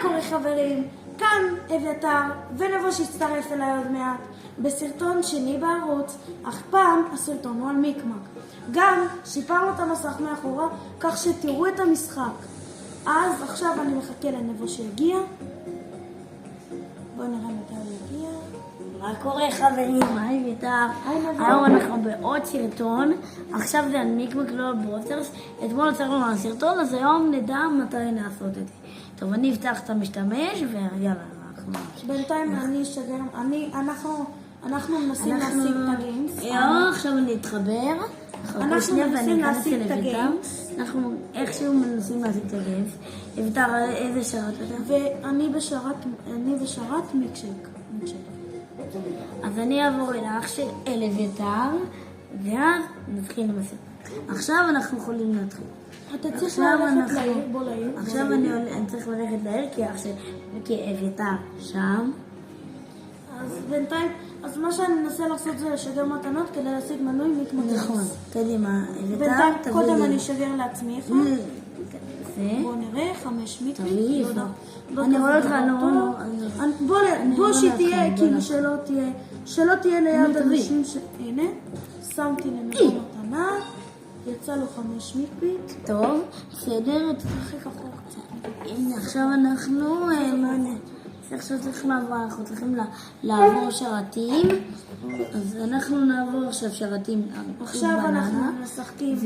קורה חברים? כאן אביתר ונבו שהצטרף אליי עוד מעט בסרטון שני בערוץ, אך פעם הסרטון הוא על מיקמק. גם שיפרנו את המסך מאחורה כך שתראו את המשחק. אז עכשיו אני מחכה לנבו שיגיע. בואו נראה מתי הוא יגיע. מה קורה חברים? היי אביתר. היום אנחנו בעוד סרטון. עכשיו זה על מיקמק לא ברוסטרס. אתמול יצרנו מהסרטון, אז היום נדע מתי לעשות את זה. טוב, אני אפתח את המשתמש ויאללה. בינתיים אני אשגר, אנחנו מנסים להשיג את הגיימס. עכשיו אני אתחבר. אנחנו מנסים להשיג את הגיימס. אנחנו איכשהו מנסים להשיג את הגיימס. אביתר, איזה שרת אתה? ואני בשרת מיקשק. אז אני אעבור אל אביתר, ואז נתחיל למסך. עכשיו אנחנו יכולים להתחיל. אתה צריך ללכת לעיר, בוא לעיר. עכשיו אני צריך ללכת לעיר כי אביתר שם. אז בינתיים, אז מה שאני מנסה לעשות זה לשגר מתנות כדי להשיג מנוי מיקמק. נכון, קדימה, אביתר, בינתיים קודם אני אשגר לעצמי אחד. בוא נראה, 5 מיקמק. אני רואה אותך, בוא שתהיה, כאילו שלא תהיה ליד אנשים הנה, שמתי לנבו מתנה, יצא לו 5 מיקביט. טוב, בסדר, תרחיק אחורה קצת. הנה, עכשיו עכשיו אנחנו צריכים לעבור שרתים, אז אנחנו נעבור עכשיו שרתים. עכשיו אנחנו משחקים,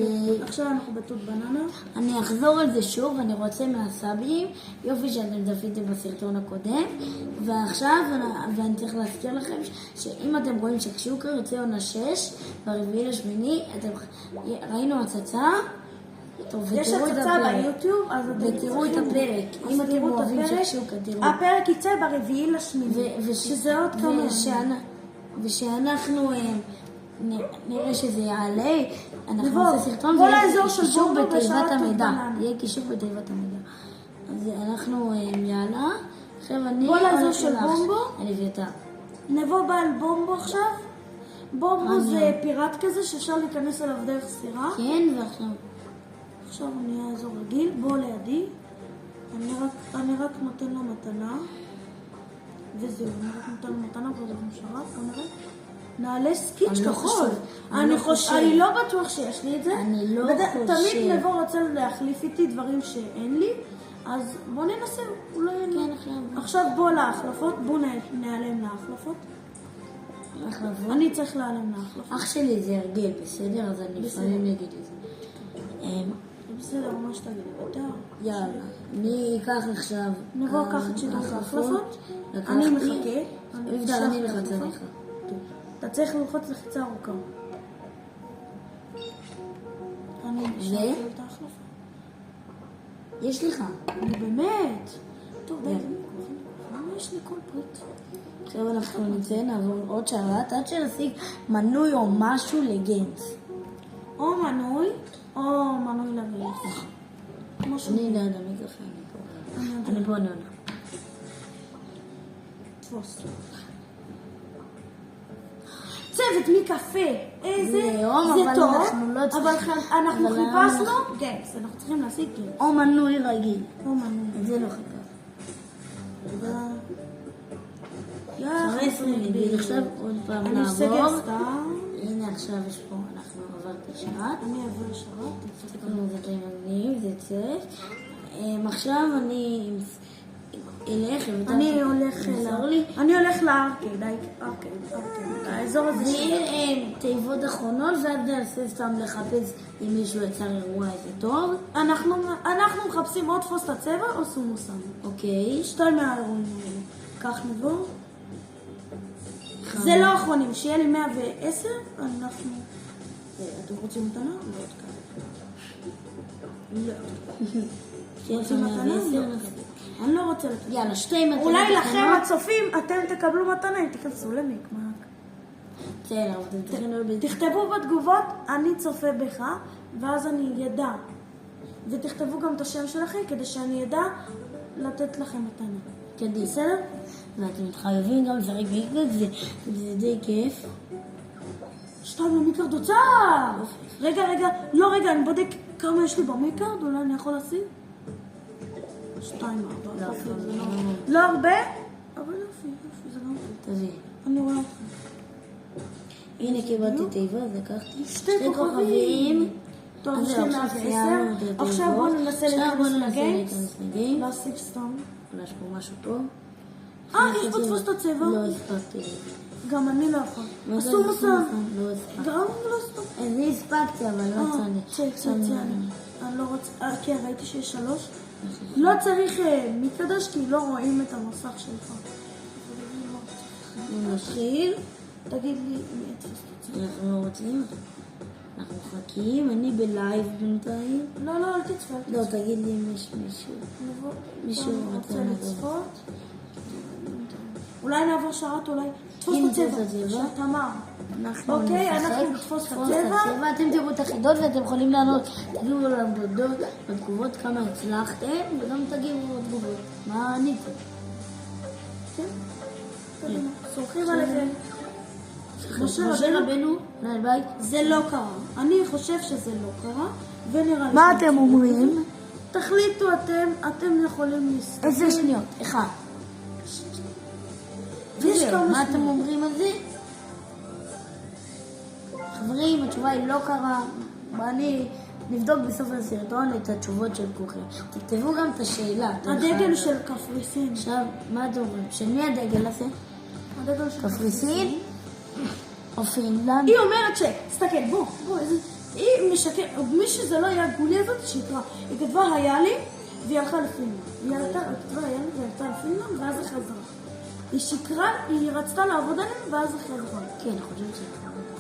עכשיו אנחנו בתות בננה. אני אחזור על זה שוב, אני רוצה מהסאבים, יופי שאתם צפיתם בסרטון הקודם, ועכשיו ואני צריך להזכיר לכם שאם אתם רואים שקשוקר יוצא עונה 6, ב4/8, ראינו הצצה, יש הצצה ביוטיוב, ותראו את הפרק. אם אתם אוהבים שקשוקה, תראו. הפרק יצא ב4/8, שזה עוד כמה. ושאנחנו נראה שזה יעלה, אנחנו נעשה סרטון, בוא לאזור של קישור בומבו בתיבת המידע. בננה. יהיה קישור בתיבת המידע. אז אנחנו יאללה. עכשיו אני... בוא לאזור של בומבו. אביתר. נבוא בא על בומבו עכשיו. בומבו זה פיראט כזה שאפשר להיכנס אליו דרך סירה. כן, ועכשיו. עכשיו אני אהיה אזור רגיל, בוא לידי. אני רק נותן לו מתנה. וזהו, אני רק נותן לו מתנה, וזה גם שרת, בוא נראה. נעלה סקיץ' כחול. אני לא בטוח שיש לי את זה. אני לא חושב. תמיד נבוא רוצה להחליף איתי דברים שאין לי, אז בוא ננסה, אולי אין לי. עכשיו בוא להחלפות, בוא נעלם להחלפות. אני צריך להעלם להחלפות. אח שלי זה הרגל, בסדר? אז אני לפעמים אגיד את זה. בסדר, מה שתגיד, אתה. יאללה, אני אקח עכשיו... נבוא לקחת שידור להחלפות. אני מחכה. אביתר, אני לחצה לך. אתה צריך ללחוץ לחיצה ארוכה. אני משארתי את ההחלפה. יש לך. אני באמת. טוב, די, למה יש לי כל פריט? עכשיו אנחנו נעבור עוד שרת עד שנשיג מנוי או משהו לגיימס. או מנוי לגיימס. אני ליד המיקרופון, אני פה עונה. תפוס. צוות מקפה, איזה, זה טוב, אבל אנחנו חיפשנו גיימס, אנחנו צריכים להשיג גיימס. או מנוי רגיל. או מנוי. את זה לא חיפש. תודה. אחרי 20 נגיד, עכשיו עוד פעם אני אסגר נעבור. סתם. הנה עכשיו יש פה, אנחנו עברתי שרת. אני אעבור שרת. תקנו את זה מגניב, זה צף. עכשיו אני אלך, אני הולך לארקד, האזור הזה זה תיבות אחרונות, ואז נעשה סתם לחפש אם מישהו יצר אירוע איזה טוב. אנחנו מחפשים או תפוס את הצבע או סומוסן. אוקיי. 2 מהאירועים האלה. כך נבוא. זה לא אחרונים, שיהיה לי 110, אנחנו... אתם רוצים מתנה? לא עוד כאלה. שיהיה לך 110? אני לא רוצה לתת. יאללה, 2 מתנות. אולי לכם הצופים, אתם תקבלו מתנה אם תיכנסו למיקמק. בסדר, אבל אתם צריכים להיות... תכתבו בתגובות, אני צופה בך, ואז אני ידע. ותכתבו גם את השם שלכם, כדי שאני ידע לתת לכם מתנה. קדימה. בסדר? ואתם מתחייבים גם לשחק מיקמק, זה די כיף. 2 למיקארד אוצר! רגע, אני בודק כמה יש לי במיקארד, אולי אני יכול לשים? 2, 4. לא, אוקיי, זה לא. לא הרבה, אבל יופי, זה לא... תביא. אני רואה אותך. הנה קיבלתי תיבה, אז לקחתי 2 כוכבים. טוב, אז יש זהו, לי עכשיו 110. סיימנו את התיבות. עכשיו בואו ננסה עכשיו בואו להיכנס ננסה לגיימס. להיכנס לגיימס. להוסיף סתם. אולי יש פה משהו פה. יש פה תפוס את הצבע. לא הספקתי. גם אני לא יכול. מה זה אסור זה מסע. לא הספקתי. גם אני לא אסור. אני הספקתי, אבל לא צעדי. צא. אני לא רוצה... כן, ראיתי שיש 3. לא צריך מקדש, כי לא רואים את המסך שלך. נתחיל. תגיד לי מי יתפוס את זה. אנחנו לא רוצים. אנחנו מחכים. אני בלייב בינתיים. לא, אל תצפה. לא, תגיד לי אם יש מישהו. מישהו רוצה רוצה לצפות. אולי נעבור שרת, אולי תפוס אם את הצבע. תפוס את הצבע. שאתה אמר. אנחנו אוקיי, נשחק. אנחנו נתפוס את תפוס הצבע. אתם תראו את החידות ואתם יכולים לענות. תגיבו לנו בתגובות כמה הצלחתם, וגם תגיבו בתגובות. מה עניתם? כן. סומכים עליכם. משה משה רבנו, מנהל בית. זה לא קרה. אני חושב שזה לא קרה, ונראה לי... מה אתם אומרים? תחליטו אתם יכולים להסתכל. 10 שניות. 1. יש כמה מה שניות. אתם אומרים על זה? חברים, התשובה היא לא קרה. ואני נבדוק בסוף הסרטון את התשובות של כולכם. תכתבו גם את השאלה. הדגל של קפריסין. עכשיו, מה אתם אומרים? של מי הדגל הזה? הדגל של קפריסין? או פינלנד? היא אומרת תסתכל, בוא, היא משקר, מי שזה לא היה גולי הזאת, שיקרה. היא כתבה היה לי, והיא הלכה לפינלנד. היא כתבה היה לי, והיא הלכה לפינלנד, ואז היא חזרה. היא שיקרה, היא רצתה לעבוד עלינו, ואז היא חזרה. כן, אני חושבת שזה.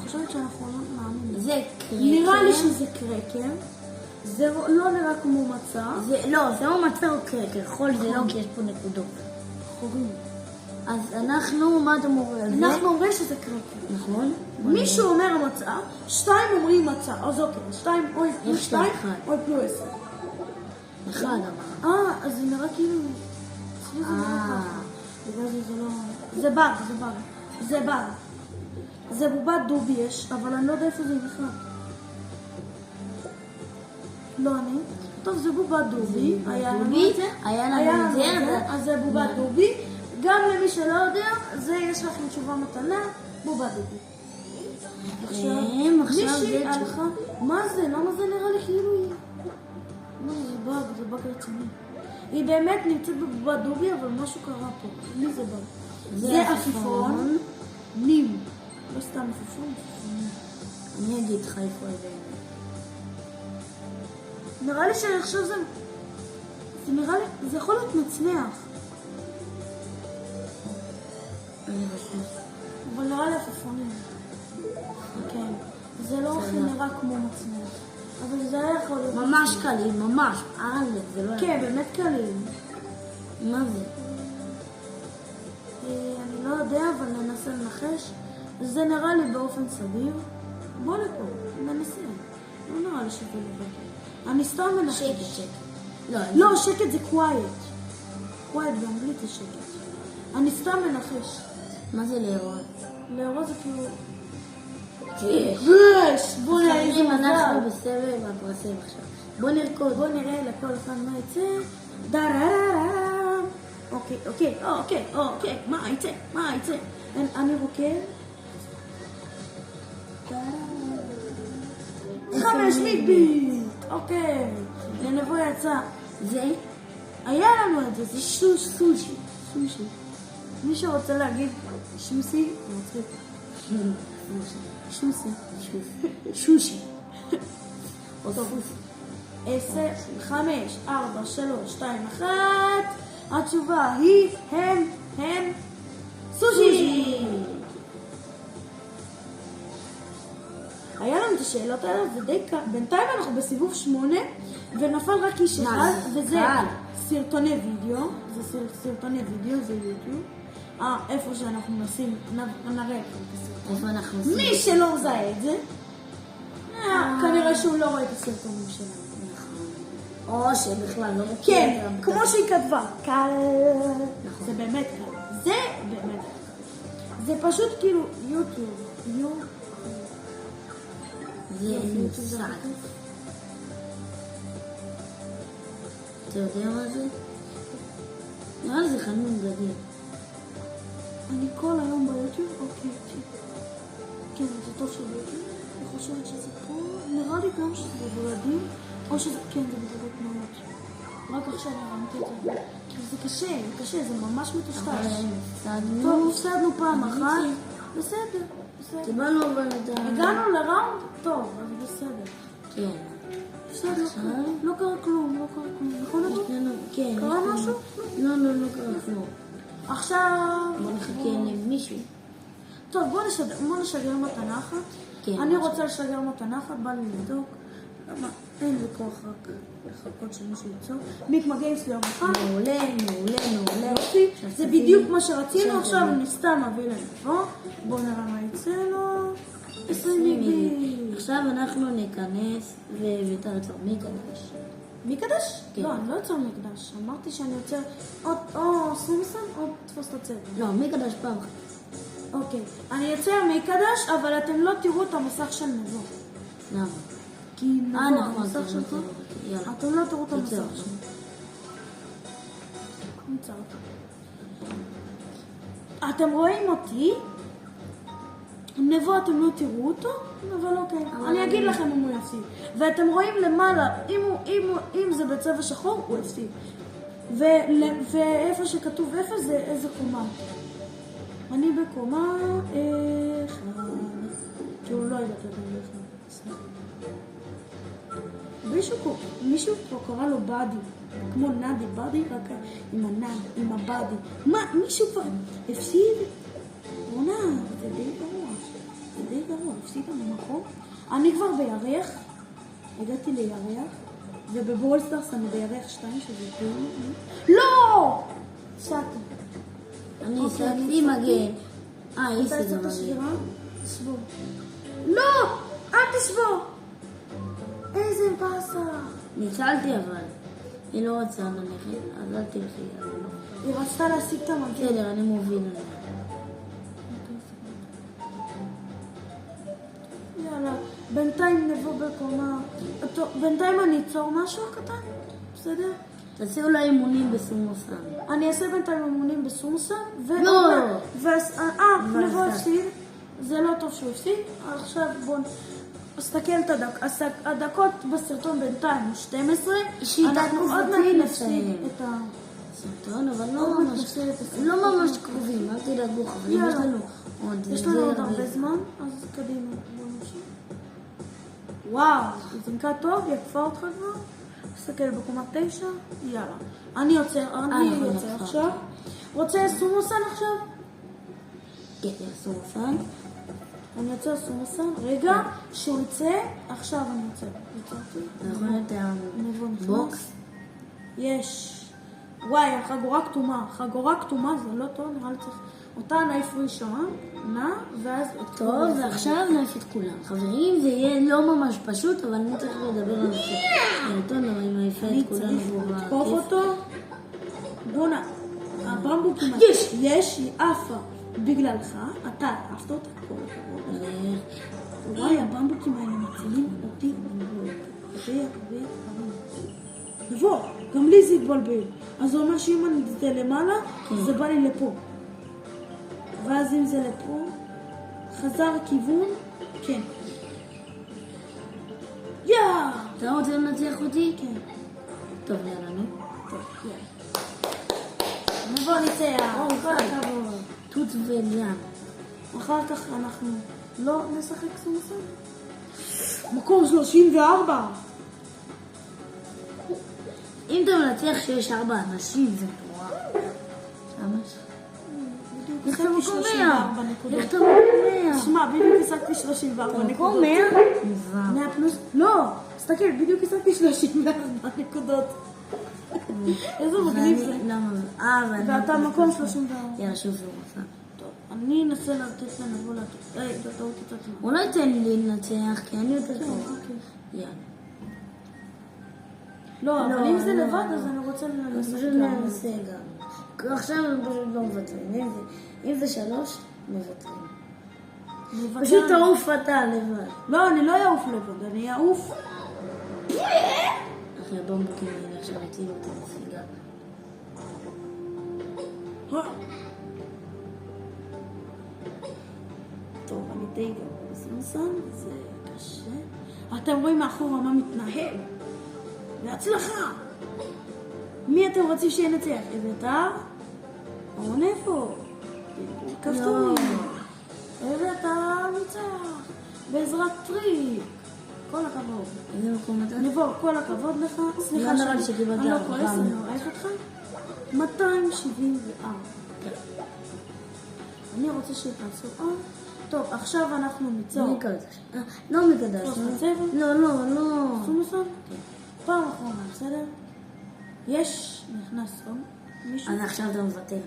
אני חושבת שאנחנו לא מאמינים. זה קרקר. נראה לי שזה קרקר. זה לא נראה כמו מצה. לא, זה או מצה או קרקר. חול זה לא, כי יש פה נקודות. חורים. אז אנחנו, מה אתם אומרים על זה? אנחנו אומרים שזה קרקר. נכון? מישהו אומר מצה, 2 אומרים מצה. אז אוקיי, 2 אוי פלוס 2, אוי פלוס 10. 1 אמר. אז זה נראה כאילו... אצלי זה נראה ככה. בגלל זה לא... זה באג. זה בובת דובי יש, אבל אני לא יודע איפה זה בכלל. לא אני. טוב, זה בובת דובי. היה לנו את זה. אז זה בובת דובי. גם למי שלא יודע, זה יש לכם תשובה מתנה, בובת דובי. עכשיו מישהי זה הלכה, מה זה? למה זה נראה לי כאילו היא... מה זה באג רציני. היא באמת נמצאת בבובת דובי, אבל משהו קרה פה. מי זה באג? זה עפיפון. נים. לא סתם עפיפון. אני אגיד לך איפה זה. נראה לי שעכשיו זה נראה לי, זה יכול להיות מצנח. אני חושב. אבל נראה לי עפיפונים. כן. זה לא הכי נראה כמו מצנח. אבל זה היה יכול להיות... ממש קליל, ממש. זה לא... כן, באמת קליל. מה זה? אני לא יודע, אבל ננסה לנחש. זה נראה לי באופן סביר. בוא לפה, ננסה. לא נראה לי שזה לבד. אני סתם מנחש. שקט. לא, שקט זה quiet. quiet באנגלית זה שקט. אני סתם מנחש. מה זה לארוז? לארוז זה כאילו... יש! בוא נראה איזה חברים, אנחנו מזל. בסבב הפרסים עכשיו. בוא נרקוד. בוא נראה לכל אחד מה יצא. דררררם. אוקיי. מה יצא? אני רוקד. 5 מיגביט. אוקיי. לנבו יצא. זה? היה לנו את זה. זה סושי. מי שרוצה להגיד שוסי, הוא מצחיק. שושי. טוב. 10, 5, 4, 3, 2, 1. התשובה היא הם סושי. היה לנו את השאלות האלה ודי קל. בינתיים אנחנו בסיבוב 8 ונפל רק איש אחד, וזה סרטוני וידאו. זה סרטוני וידאו, זה יוטיוב. איפה שאנחנו נראה את איפה אנחנו עושים? מי שלא מזהה את זה, כנראה שהוא לא רואה את הסרטונים שלנו. או שבכלל לא מכיר. כן, כמו שהיא כתבה, קל. זה באמת קל. זה באמת קל. זה פשוט כאילו יוטיוב. זה מושג. אתה יודע מה זה? נראה לי זה חנון גדול. אני כל היום ביוטיוב, אוקיי, כן, זה טוב שביוטיוב. אני חושבת שזה פה, נראה לי גם שזה בבלדים, או שזה, כן, זה בבלד תנועות. רק עכשיו הרמתי את זה. זה קשה, זה ממש מטושטש. טוב, הפסדנו פעם אחת. בסדר. קיבלנו אבל את ה... הגענו לראונד? טוב, אז בסדר. כן. בסדר, לא קרה כלום, נכון אבל? כן. קרה משהו? לא קרה כלום. עכשיו... בוא נחכה למישהו. טוב, בוא נשגר מתנה אחת. כן. אני רוצה לשגר מתנה אחת, בא לי לבדוק. אין לי כוח רק לחכות שמישהו יצור. מיק מגיע אצלי יום אחד. מעולה. זה בדיוק מה שרצינו, עכשיו אני סתם אביא להם פה. בואו נראה מה יצא לו. 20 מיגי. עכשיו אנחנו ניכנס ויותר יצור מקדש. מקדש? כן. לא, אני לא יוצר מקדש. אמרתי שאני יוצר או סומסון או תפוס את הצבע. לא, מקדש פעם. אוקיי. אני יוצר מקדש, אבל אתם לא תראו את המסך של נבו. למה? כי נבו, נכון, המסך שלך, יאללה. אתם לא תראו את המסך יוצר. שלך. נמצא. אתם רואים אותי? נבו אתם לא תראו אותו, אבל אוקיי. אני אגיד לכם אם הוא יפסיד. ואתם רואים למעלה, אם זה בצבע שחור, הוא יפסיד. ואיפה שכתוב 0 זה איזה קומה. אני בקומה 1. שהוא לא יודעת מישהו פה קרא לו באדי, כמו נאדי, באדי רק עם הנאד, עם הבאדי. מה, מישהו כבר הפסיד? רונה, זה די גרוע, הפסיד במקום. אני כבר בירח, הגעתי לירח, ובבולסטרס אני בירח 2 שזה פעמים. לא! סעתי. אני סעתי מגן. אתה יצאת השבירה? שבו. לא! אל תשבו! איזה באסה. ניצלתי אבל. היא לא רוצה ללכת, אז אל תלכי. היא רצתה להשיג את המגן. בסדר, אני מוביל עליה. יאללה, בינתיים נבוא בקומה. בינתיים אני אצור משהו קטן, בסדר? תעשי אולי אימונים בסומוסן. אני אעשה בינתיים אימונים בסומסון. לא! נבוא הפסיד. זה לא טוב שהוא הפסיד. עכשיו בואו נסתכל את הדקות בסרטון בינתיים הוא 12. אנחנו עוד מעט נפסיד את סרטון, אבל לא ממש קרובים, אל תדאגו חברים. יש לנו עוד הרבה זמן, אז קדימה. וואו, היא זינקה טוב, היא עקפה אותך כבר. נסתכל בקומה 9, יאללה. אני יוצא עכשיו. רוצה סומוסן עכשיו? כן, סומוסן. אני יוצא סומוסן. רגע, שהוא יצא, עכשיו אני יוצא. נכון, אתה בוקס? יש. וואי, חגורה כתומה, זה לא טוב, נראה לי צריך. אותה נעיף ראשון, ואז... טוב, ועכשיו נעיף את כולם. חברים, זה יהיה לא ממש פשוט, אבל אני צריך לדבר על זה. טוב, אבל אני מעיפה את כולם. אני צריך לתקוף אותו. בונה, הבמבוקים... יש, היא עפה. בגללך, אתה עפת אותה כל הכבוד. וואי, הבמבוקים האלה מצילים אותי. נבוא, גם לי זה התבלבל. אז זה אומר שאם אני זה למעלה, זה בא לי לפה. ואז אם זה לפה, חזר כיוון, כן. אתה רוצה לנצח אותי? כן. טוב, יאללה, נו. טוב, יאללה. נבוא ניצח. כל הכבוד. תות וליאן. אחר כך אנחנו לא נשחק סומסון. מקום 34. אם אתה מנצח שיש 4 אנשים, זה מטורף. ממש. איך אתה מקום 100? איך אתה מקום 100? שמע, בדיוק השגתי 34 נקודות. מקום 100? 100 פלוס... לא, תסתכל, בדיוק השגתי 34 נקודות. איזה מגניב זה. למה? ואתה מקום 34. יאללה, שוב זה רוצה. טוב, אני אנסה לתת לנבוא לתת. בטעות יצאתי. אולי תן לי לנצח, כי אני יותר טוב. יאללה. לא, אבל אם זה לבד, אז אני רוצה לנסות. פשוט ננסה גם. עכשיו הם פשוט לא מבטרים. אם זה 3, מבטרים. פשוט תעוף אתה לבד. לא, אני לא אעוף לבד, אני אעוף. אחרי הבמבוקים האלה עכשיו הצילו אותי נסיגה. טוב, אני די גרוע בסימפסון, זה קשה. אתם רואים מאחורה מה מתנהל. בהצלחה! מי אתם רוצים שינצח? אביתר? או נפו? כפתורים. אביתר ניצח. בעזרת טריק. כל הכבוד. איזה מקום אתה? נבוא, כל הכבוד לך. סליחה לא נראה לי שקיבלת אני לא 400. כועס, אני אוהב אותך. 274. אני רוצה שתעשו טוב, עכשיו אנחנו ניצור. מי קדש? לא מקדש. שלוש בצבע? לא. סומסון? פעם אחרונה, בסדר? יש, נכנס עוד מישהו? אז עכשיו אתה מבטל לי.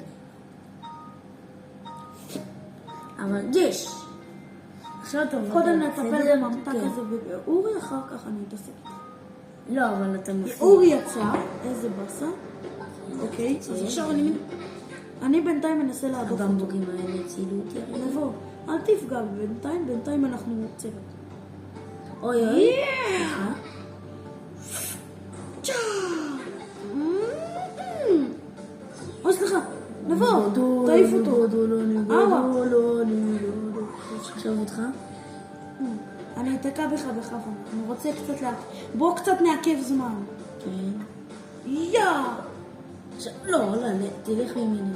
אבל יש. עכשיו אתה מבטל. קודם נטפל בממתק כן. הזה ובאורי, אחר כך אני אתעסק איתך. לא, אבל אתה מפסיד. אורי יצא, איזה באסה. אוקיי, אז עכשיו אני בינתיים מנסה להדוף אותו. הבמבוקים האלה הצילו אותי. נבוא, אל תפגע בינתיים אנחנו צוות. אוי. אוי, סליחה, נבוא, תעיף אותו. עכשיו אותך? אני אתקע בך בכוונה, אני רוצה קצת בוא קצת נעכב זמן. כן. לא, תלך מימיני.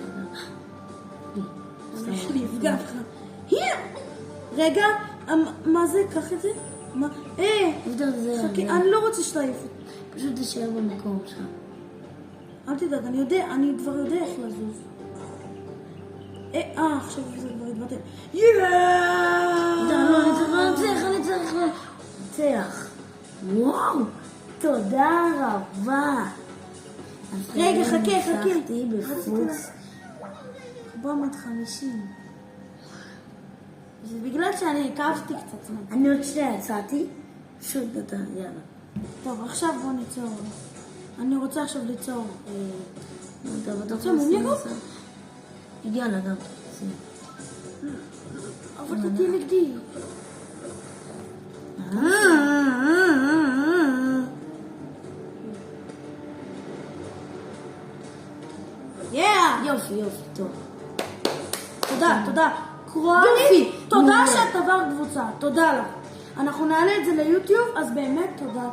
יש לי אפגע בך. רגע, מה זה? קח את זה. מה? חכי, אני לא רוצה שתעיף אותי. פשוט תשאר במקום שלך. אל תדאג, אני כבר יודע איך לזוז. עכשיו זה כבר התבטל. לא, אני צריך לנצח. וואו, תודה רבה. רגע, חכה. ניצחתי בפוץ. 450. זה בגלל שאני עקבתי קצת זמן. אני עוד שנייה יצאתי. פשוט אתה, יאללה. טוב, עכשיו בוא ניצור. אני רוצה עכשיו ליצור. אתה רוצה מומיגות? יאללה, גם. אבל אתה תהיה נגדי. יופי, טוב. תודה. יופי, תודה שאת עברת קבוצה, תודה לך. אנחנו נעלה את זה ליוטיוב, אז באמת תודה רבה.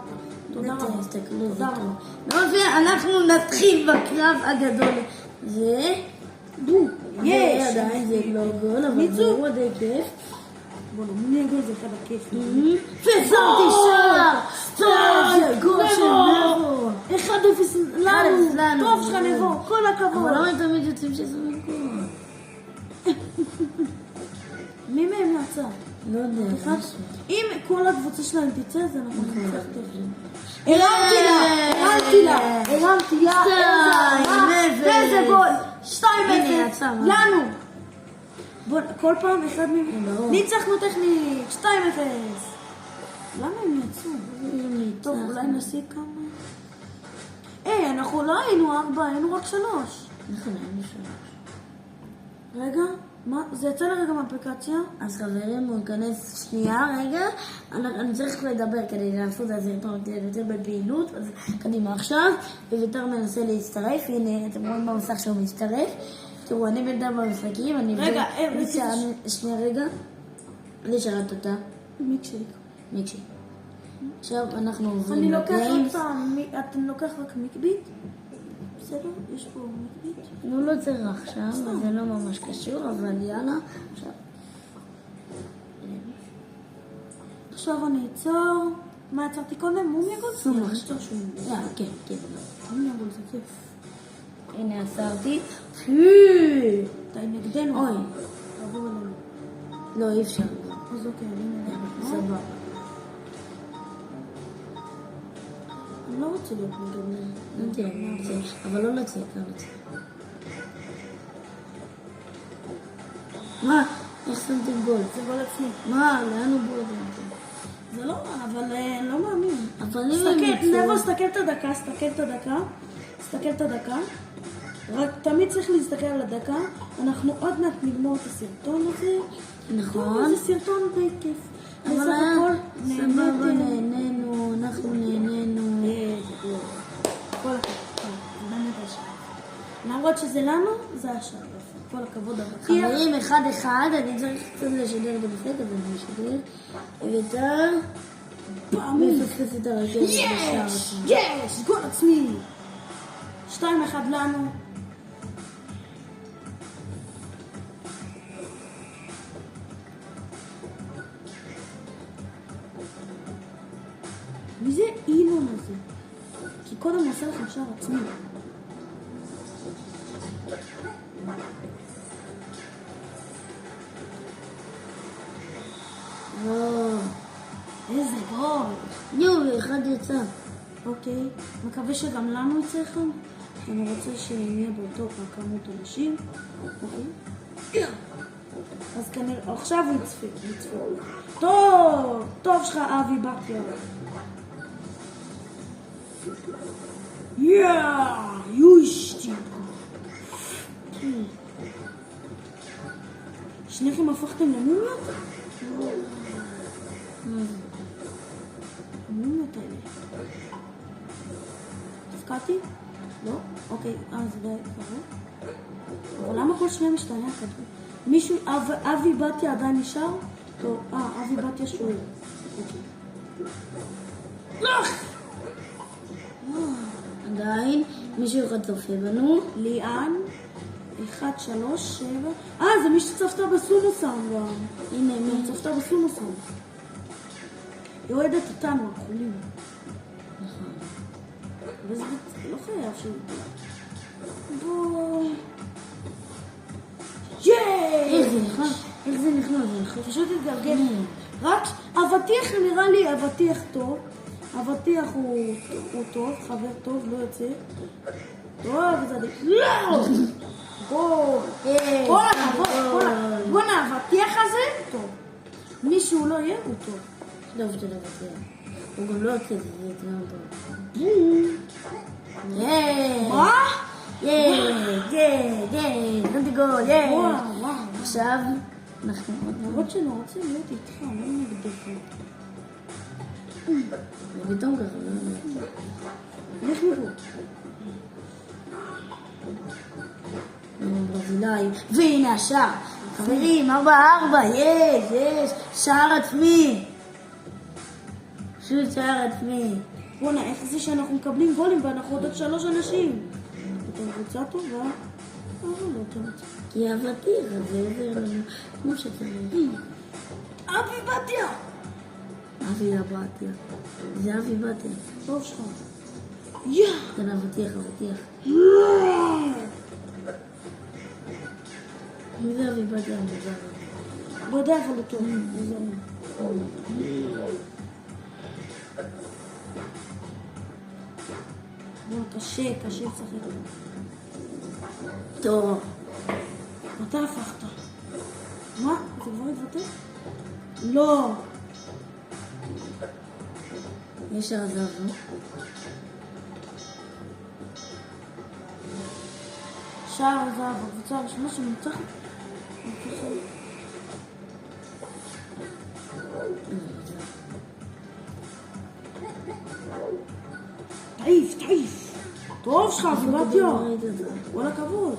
תודה רבה. אנחנו נתחיל בקרב הגדול. זה... יש. עדיין זה לא גול, אבל זה עוד כיף. בוא נגיד זה אחד הכיף. ושמתי שער! זה גול של נבו! 1-0 לנו. טוב שלך נבו, כל הכבוד. אבל למה תמיד יוצאים ששמים גול? מי מהם יצא? לא יודע. אם כל הקבוצה שלהם תצא, אז אנחנו נצטרך תכף. הרמתי לה. איזה גול. 2-0. לנו. בוא, כל פעם אחד מהם. ניצחנו טכנית. 2-0. למה הם יצאו? טוב, אולי נשיג כמה. אנחנו לא היינו 4, היינו רק 3. נכון, היינו 3. רגע. מה? זה יצא לרגע מאפליקציה? אז חברים, הוא ייכנס שנייה, רגע. אני צריך לדבר כדי לעשות את זה יותר בפעילות. אז קדימה עכשיו. אביתר מנסה להצטרף. הנה, אתם רואים במסך שהוא מצטרף. תראו, אני בינתיים במשחקים. רגע, שנייה רגע. אני שאלת אותה. מיקשי. עכשיו אנחנו עוברים לגיימס. אתה לוקח רק מיקביט? בסדר? יש פה מיקביט? הוא לא צריך עכשיו, זה לא ממש קשור, אבל יאללה. עכשיו אני אצור... מה יצרתי קודם? מומיגול? סומך. יאללה, כן. מומיגול זה כיף. הנה עצרתי. אתה נגדנו. אוי. תעבור אלינו. לא, אי אפשר. אז אוקיי, אני נגדנו. סבבה. אני לא רוצה להיות נגדנו. אבל לא להציע, מה? איך שמתם גול? זה גול עצמי. מה? לאן הוא בול? זה לא, אבל לא מאמין. אבל אם נבו, סתכל את הדקה. רק תמיד צריך להסתכל על הדקה. אנחנו עוד מעט נגמור את הסרטון הזה. נכון. זה סרטון די כיף. אבל סבבה, נהנינו, אנחנו נהנינו. כל הכבוד. באמת השעה. למרות שזה לנו, זה השאר. כל הכבוד אבטיח. חברים, 1-1, אני צריך קצת לשדר בנפלט, אז אני משדר. אביתר, מפספס את הרכבת בשער עצמי. יש! גול עצמי! 2-1 לנו. מי זה אילון הזה? כי קודם הוא עושה לכם שער עצמי. איזה גול! יואו, 1 יצא. אוקיי, מקווה שגם לנו יצא אחד. אני רוצה שנהיה באותו כמות אנשים. אוקיי. אז כנראה, עכשיו הוא יצפה. טוב שלך אבי בכר. יושטי. שניכם הפכתם למומיות? המומיות האלה. תפקעתי? לא? אוקיי, זה די קרה. אבל למה כל שניה משתנה הכדור? מישהו, אבי בתיה עדיין נשאר? טוב, אבי בתיה שואל. עדיין, מישהו אחד צופה בנו. ליאן, 1-3-7. זה מי שצפתה בסומוסם גם. הנה, מי צפתה בסומוסם. היא אוהדת אותנו, החולים. נכון. וזה לא חייב שהוא... בוא... איך זה נכנס? פשוט התגלגל. רק אבטיח נראה לי אבטיח טוב. אבטיח הוא טוב, חבר טוב, לא יוצא. טוב, זה די... לא! גול! בוא'נה, האבטיח הזה טוב. מי שהוא לא יהיה, הוא טוב. טוב שאתה לא בטוח. הוא גם לא יוצא, זה יתנא טוב. מה? נתתי גול, וואו. עכשיו אנחנו עוד למרות שאני רוצה להיות איתך, לא נגדך. ופתאום ככה, לא. לך מפה. ברזילאי, והנה השער. חברים, 4-4, יש, שער עצמי. פשוט שער עצמי. בוא'נה, איך זה שאנחנו מקבלים גולים ואנחנו עוד 3 אנשים? אתם קבוצה טובה? לא תמצא. כי אבטיח, זה עוזר לנו כמו שצריך. אבי בתיה! אבי בתיה. זה אבי בתיה. טוב שלך. כן, אבטיח. מי זה אבי בתיה המוזר? לא יודע אבל הוא טוב. קשה לשחק. טוב. מתי הפכת? מה? זה כבר התבטא? לא. יש עזב, לא? שער הזהב, הקבוצה הראשונה שמנצחת. תעיף. טוב שלך, אביבתיה. כל הכבוד.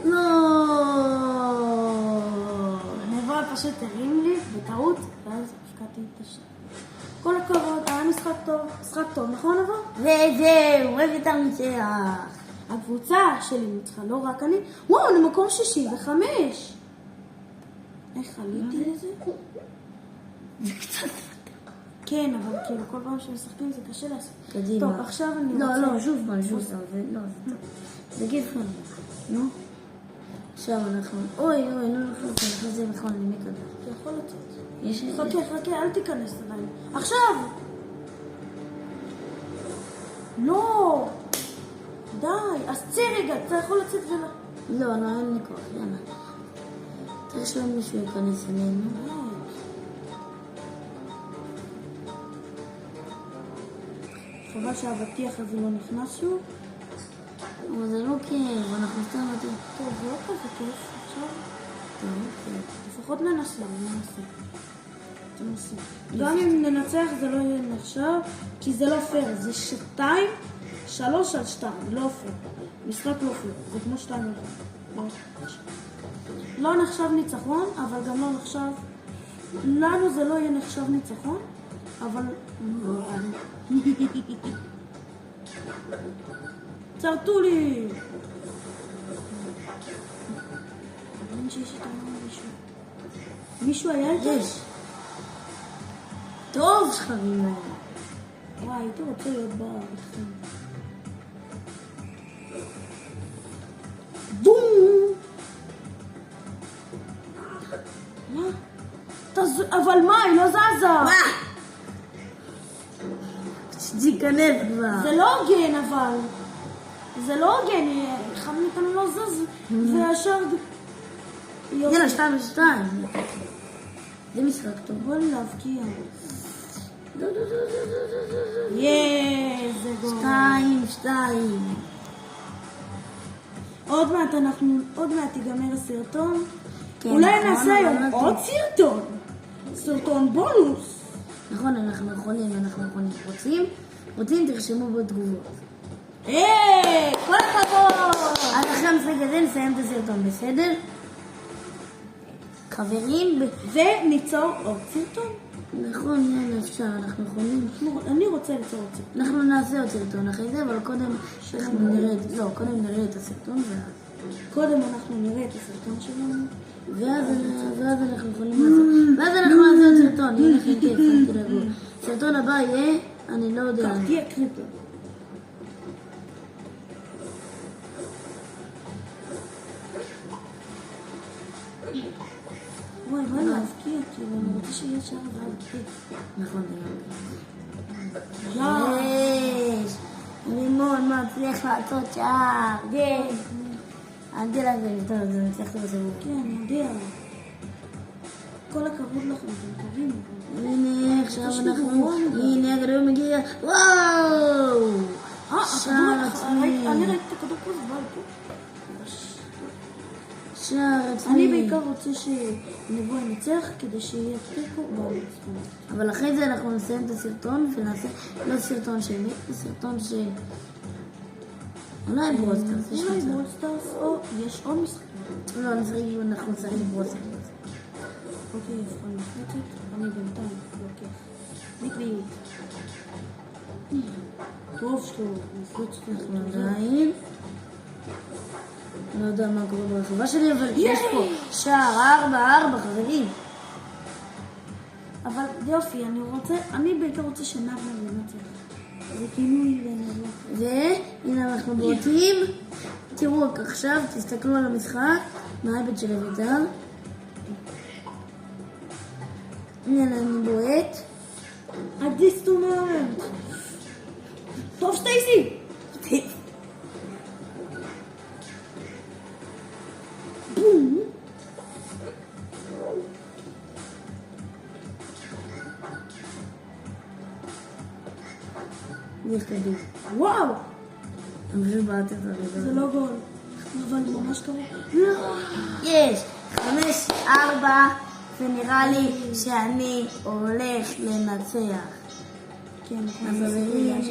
לא. נבוא פשוט הרים לי בטעות, ואז הפקעתי את השם. כל הכבוד, היה משחק טוב, נכון אבל? וזהו, אביתר ניצח. הקבוצה שלי ניצחה, לא רק אני. וואו, אני מקום 65. איך עליתי לזה? זה קצת... כן, אבל כאילו כל פעם שמשחקים זה קשה לעשות. קדימה. טוב, עכשיו אני רוצה... לא, שוב פעם, זה לא, זה גיל פעם. נו. עכשיו אנחנו... אוי, לא נכנס לזה נכון, אני מקדם. אתה יכול לצאת. יש... חכה, אל תיכנס עליי. עכשיו! לא! די, אז צא רגע, אתה יכול לצאת ולא. לא, אין לי כוח, יאללה. צריך שלום מישהו ייכנס אלינו. חבל שהאבטיח הזה לא נכנס שוב. אבל זה לא כיף, אנחנו סתם מתאים. טוב, זה לא כזה כיף, עכשיו. טוב, אוקיי. לפחות ננסה. גם אם ננצח זה לא יהיה נחשב, כי זה לא פייר. זה 2-2 3-2, לא פייר. משחק לא פייר, זה כמו 2-1. לא נחשב ניצחון, אבל גם לא נחשב... לנו זה לא יהיה נחשב ניצחון, אבל... צרטו לי! אין שיש איתנו מישהו. מישהו היה איתנו? יש. טוב, שכבים. וואי, הייתי רוצה להיות איתכם. בום! מה? אבל מה? היא לא זזה. מה? שתיכנס כבר. זה לא הוגן אבל. זה לא הוגן. אחד מאיתנו לא זז. וישר... יאללה, 2-2. זה משחק טוב. בוא לי להבקיע. לא. זה גול. 2-2. עוד מעט ייגמר הסרטון. כן, אולי נכון, נעשה היום אבל עוד סרטון. סרטון בונוס. נכון, אנחנו יכולים. רוצים, תרשמו בתגובות. כל הכבוד. אז אחרי המשחק הזה נסיים את הסרטון, בסדר? חברים, וניצור עוד סרטון. נכון, יאללה, אפשר, אנחנו יכולים. אני רוצה ליצור עוד סרטון. אנחנו נעשה עוד סרטון אחרי זה, אבל קודם נראה את הסרטון, קודם אנחנו נראה את הסרטון שלנו. ואז אנחנו יכולים לעשות. ואז אנחנו נעשה עוד סרטון, יהיה לכם כיף, אל תדאגו. הסרטון הבא יהיה, אני לא יודע. תהיה קריפר. וואי, בוא להבקיע, כאילו, אני רוצה שיהיה שער להבקיע. נכון, יאו. יש! רימון מצליח לעשות שער, יש! אל תדאג, טוב, זה מצליח לעשות. כן, אני יודע. כל הכבוד לכם, אתם טובים. הנה, עכשיו הנה, הכדור מגיע, וואו! שער עצמי. אני ראיתי את הכדור פה, זה בא לפה. שער עצמי. אני בעיקר רוצה שנבוא ינצח כדי שיהיה תיקו במצפון. אבל אחרי זה אנחנו נסיים את הסרטון ונעשה לא סרטון שלי, סרטון ש... אולי ברוסטרס, יש אולי מצב. ברוסטרס, או יש עוד משחק. לא, אנחנו נשחק ברוסטרס. אוקיי, אז אני מחלטת, אני בינתיים לוקח. בדיוק. טוב שלו, מפלוץ אנחנו עדיין. לא יודע מה קורה ברחבה שלי, אבל יש פה שער 4-4, חברים. אבל יופי, אני בעיקר רוצה שנבנה ינצח. זה כינוי לנבוא. והנה אנחנו בועטים. תראו עכשיו, תסתכלו על המשחק מההיבט של אביתר. הנה אני בועט. הדיסטומנט. טוב סטייסי. בום. יש כדור. וואו. אני פשוט בעט את זה. זה לא גול. אבל ממש קרוב. יש 5-4, ונראה לי שאני הולך לנצח. כן, חברים,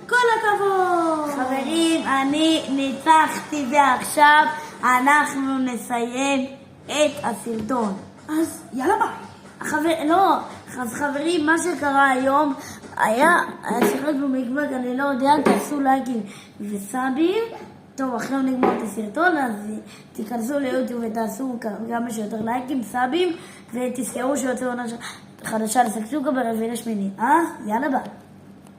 כל הכבוד. חברים, אני ניצחתי ועכשיו אנחנו נסיים את הסרטון. אז יאללה ביי. אז חברים, מה שקרה היום היה שיחק במקבק, אני לא יודע, תעשו לייקים וסאבים. טוב, אחרי נגמור את הסרטון, אז תיכנסו ליוטיוב ותעשו כמה שיותר לייקים, סאבים, ותזכרו שיוצא עונה חדשה לסקסוקה ב4/8. יאללה ביי.